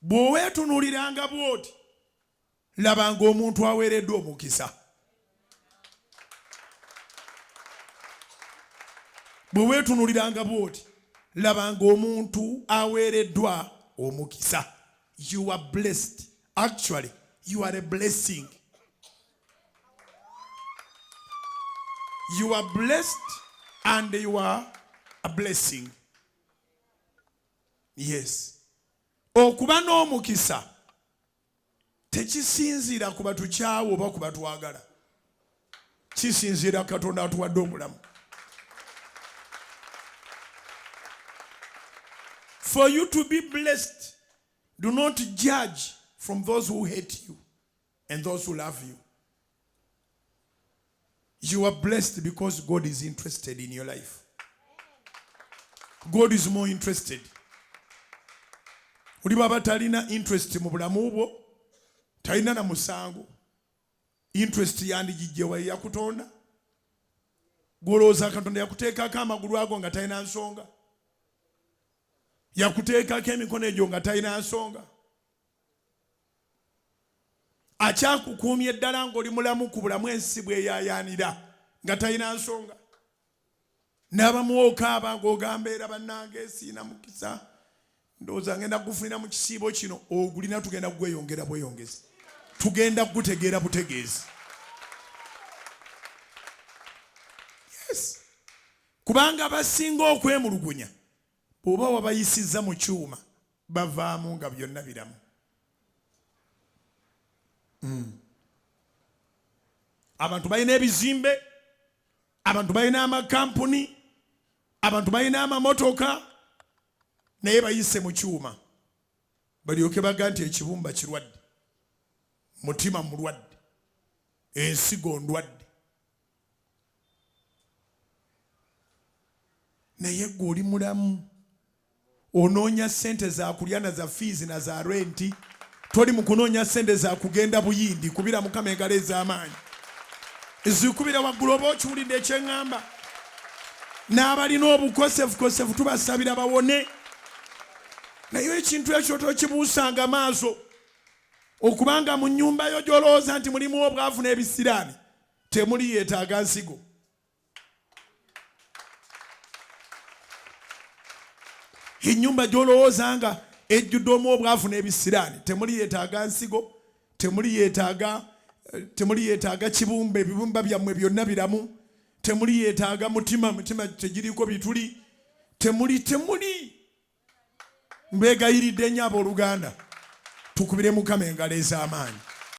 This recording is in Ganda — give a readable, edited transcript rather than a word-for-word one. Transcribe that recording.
bwowetunuliranga bwooti labanga omuntu awereddwa omukisa. Bwowetunuliranga bwooti labanga omuntu awereddwa omukisa. You are blessed. Actually, you are a blessing. You are blessed and you are a blessing. Yes. Okuba n'omukisa tekisinziira ku batukyawo oba ku batwagala. Kisinziira Katonda atuwadde omulamu. For you to be blessed, do not judge from those who hate you and those who love you. You are blessed because God is interested in your life. God is more interested. Uli baba talina interest mu bulamu bwo, talina na musango. Interest yandi jijjewa ya kutonda. Golooza Katonda yakuteekako amagulu ago nga talina nsonga. Yakuteekako emikono egyo nga talina nsonga. Akyakukuumye ddala ng'oli mulamu ku bulamu ensi bw'eyaayaanira nga talina nsonga. N'abamu okaaba ng'ogamba era bannange siina mukisa. Ndowooza ngenda kufunira mu kisiibo kino ogulina tugenda kugweyongera bweyongezi. Tugenda kugutegeera butegeezi. Yes. Kubanga abasinga okwemulugunya bw'oba wabayisizza mu kyuma bavaamu nga byonna biramu. Abantu balina ebizimbe, abantu balina amakampuni, abantu balina amamotoka, naye bayise mu kyuma. Balyoke baga nti ekibumba kirwadde, mutima mulwadde, ensigo ndwadde. Naye gwe oli mulamu, onoonya ssente za kulya na za fiizi na za renti. Toli mu kunoonya ssente za kugenda buyindi kubira Mukama engalo ez'amaanyi. Zikubira waggulu oba okiwulidde ekyeŋŋamba. N'abalina obukosefukosefu tubasabira bawone. Naye ekintu ekyo tokibuusanga maaso. Okubanga mu nnyumba yo gy'olowooza nti mulimu obwavu n'ebisiraani, temuli yeetaaga nsigo. Ennyumba gy'olowooza nga ejjuddemu obwavu n'ebisiraani, temuli yeetaaga nsigo, temuli yeetaaga kibumba, ebibumba byammwe byonna biramu, temuli yeetaaga mutima tegiriko bituli, temuli. Mbeegayiridde nnyo abooluganda, tukubire Mukama engalo ez'amaanyi.